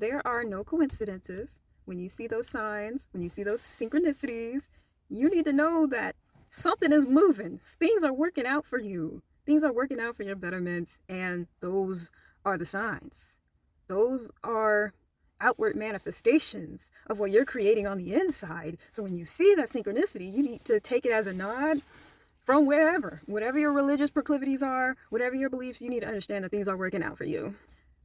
there are no coincidences. When you see those signs, when you see those synchronicities, you need to know that something is moving. Things are working out for you. Things are working out for your betterment, and those are the signs. Those are outward manifestations of what you're creating on the inside. So when you see that synchronicity, you need to take it as a nod from wherever, whatever your religious proclivities are, whatever your beliefs, you need to understand that things are working out for you.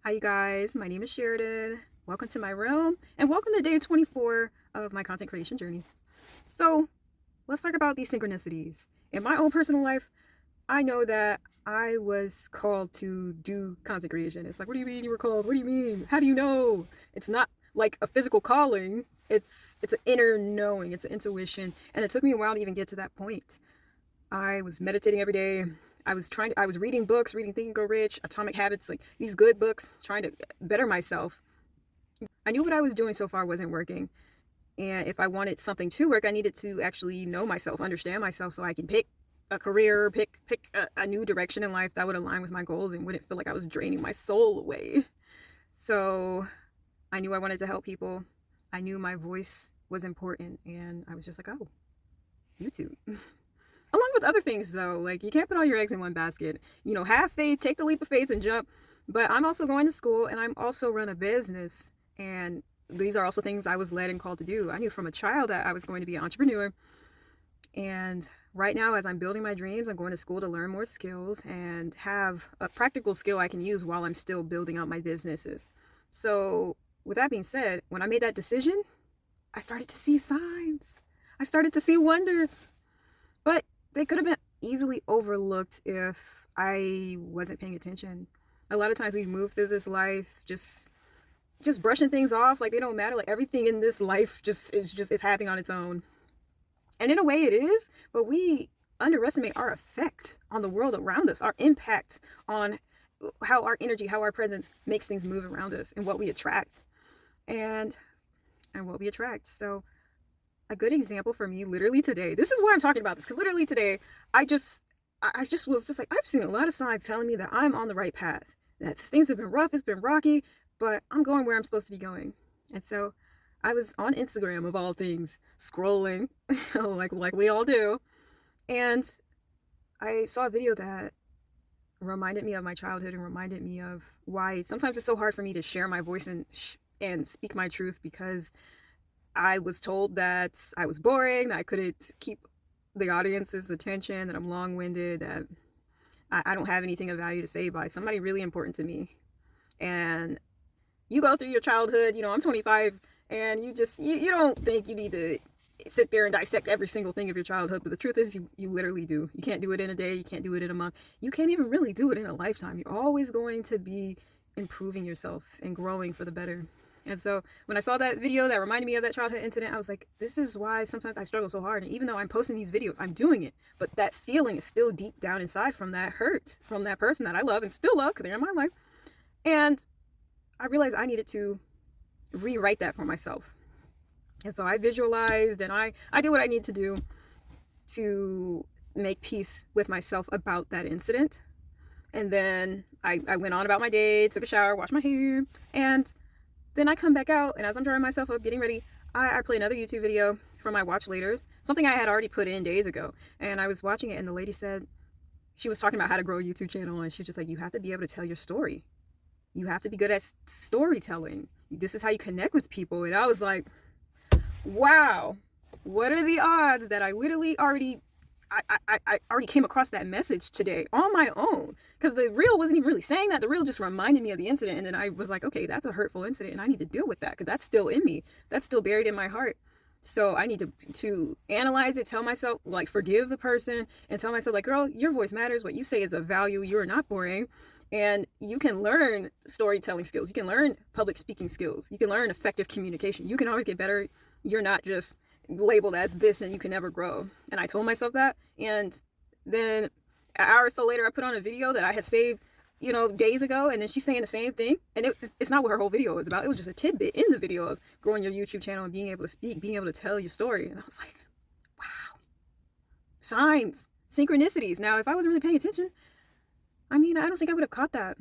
Hi, you guys. My name is Sheridan. Welcome to my realm, and welcome to day 24 of my content creation journey. So let's talk about these synchronicities. In my own personal life, I know that I was called to do content creation. It's like, what do you mean you were called? What do you mean? How do you know? It's not like a physical calling. It's an inner knowing. It's an intuition. And it took me a while to even get to that point. I was meditating every day. I was reading books, reading Think and Grow Rich, Atomic Habits, like these good books, trying to better myself. I knew what I was doing so far wasn't working. And if I wanted something to work, I needed to actually know myself, understand myself, so I can pick a career, pick a new direction in life that would align with my goals and wouldn't feel like I was draining my soul away. So I knew I wanted to help people. I knew my voice was important, and I was just like, oh, YouTube. Along with other things, though, like you can't put all your eggs in one basket. Have faith, take the leap of faith and jump. But I'm also going to school, and I'm also run a business. And these are also things I was led and called to do. I knew from a child that I was going to be an entrepreneur. And right now, as I'm building my dreams, I'm going to school to learn more skills and have a practical skill I can use while I'm still building out my businesses. So with that being said, when I made that decision, I started to see signs. I started to see wonders. But they could have been easily overlooked if I wasn't paying attention. A lot of times we move through this life just brushing things off like they don't matter. Like everything in this life is happening on its own. And in a way it is, but we underestimate our effect on the world around us, our impact on how our energy, how our presence makes things move around us and what we attract. And what we attract. So a good example for me literally today, this is why I'm talking about this, because literally today I was just like, I've seen a lot of signs telling me that I'm on the right path, that things have been rough, it's been rocky, but I'm going where I'm supposed to be going. And so I was on Instagram of all things, scrolling like we all do, and I saw a video that reminded me of my childhood and reminded me of why sometimes it's so hard for me to share my voice and speak my truth, because I was told that I was boring, that I couldn't keep the audience's attention, that I'm long-winded, that I don't have anything of value to say by somebody really important to me. And you go through your childhood, I'm 25, and you don't think you need to sit there and dissect every single thing of your childhood, but the truth is you literally do. You can't do it in a day, you can't do it in a month, you can't even really do it in a lifetime. You're always going to be improving yourself and growing for the better. And so when I saw that video that reminded me of that childhood incident, I was like, this is why sometimes I struggle so hard. And even though I'm posting these videos, I'm doing it, but that feeling is still deep down inside from that hurt, from that person that I love and still love because they're in my life. And I realized I needed to rewrite that for myself. And so I visualized and I did what I need to do to make peace with myself about that incident. And then I went on about my day, took a shower, washed my hair, and then I come back out, and as I'm drying myself up, getting ready, I play another YouTube video from my watch later, something I had already put in days ago. And I was watching it, and the lady said, she was talking about how to grow a YouTube channel, and she's just like, you have to be able to tell your story. You have to be good at storytelling. This is how you connect with people. And I was like, wow, what are the odds that I literally already came across that message today on my own, because the reel wasn't even really saying that. The reel just reminded me of the incident, and then I was like, okay, that's a hurtful incident and I need to deal with that, because that's still in me, that's still buried in my heart. So I need to analyze it, tell myself, like, forgive the person, and tell myself, like, girl, your voice matters, what you say is of value, you're not boring, and you can learn storytelling skills, you can learn public speaking skills, you can learn effective communication, you can always get better. You're not just labeled as this and you can never grow. And I told myself that. And then an hour or so later, I put on a video that I had saved, days ago. And then she's saying the same thing. And it's not what her whole video was about. It was just a tidbit in the video of growing your YouTube channel and being able to speak, being able to tell your story. And I was like, wow, signs, synchronicities. Now, if I wasn't really paying attention, I don't think I would have caught that.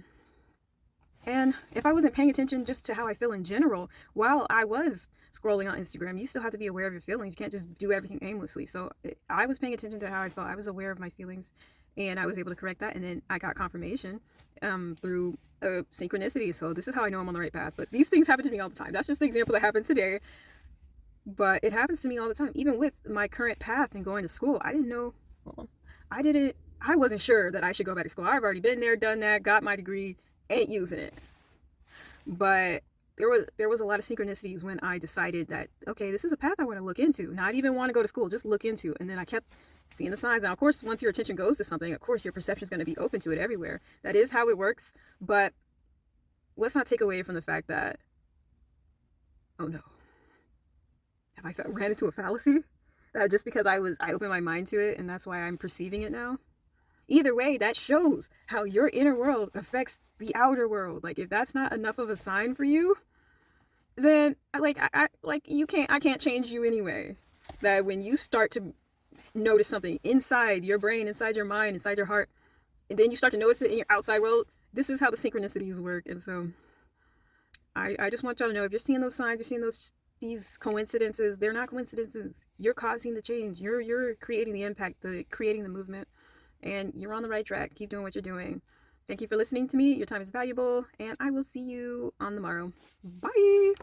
And if I wasn't paying attention just to how I feel in general, while I was scrolling on Instagram, you still have to be aware of your feelings. You can't just do everything aimlessly. So I was paying attention to how I felt. I was aware of my feelings, and I was able to correct that. And then I got confirmation through synchronicity. So this is how I know I'm on the right path. But these things happen to me all the time. That's just the example that happened today. But it happens to me all the time. Even with my current path and going to school, I didn't know. Well, I wasn't sure that I should go back to school. I've already been there, done that, got my degree, ain't using it. But there was a lot of synchronicities when I decided that, okay, this is a path I want to look into. Not even want to go to school, just look into. And then I kept seeing the signs. Now, of course, once your attention goes to something, of course, your perception is going to be open to it everywhere. That is how it works. But let's not take away from the fact that, oh no, have I ran into a fallacy? That just because I opened my mind to it, and that's why I'm perceiving it now. Either way, that shows how your inner world affects the outer world. Like, if that's not enough of a sign for you, then I can't change you anyway. That when you start to notice something inside your brain, inside your mind, inside your heart, and then you start to notice it in your outside world, this is how the synchronicities work. And so I just want y'all to know, if you're seeing those signs, you're seeing these coincidences, they're not coincidences. You're causing the change. You're creating the impact, creating the movement. And you're on the right track. Keep doing what you're doing. Thank you for listening to me. Your time is valuable, and I will see you on the morrow. Bye.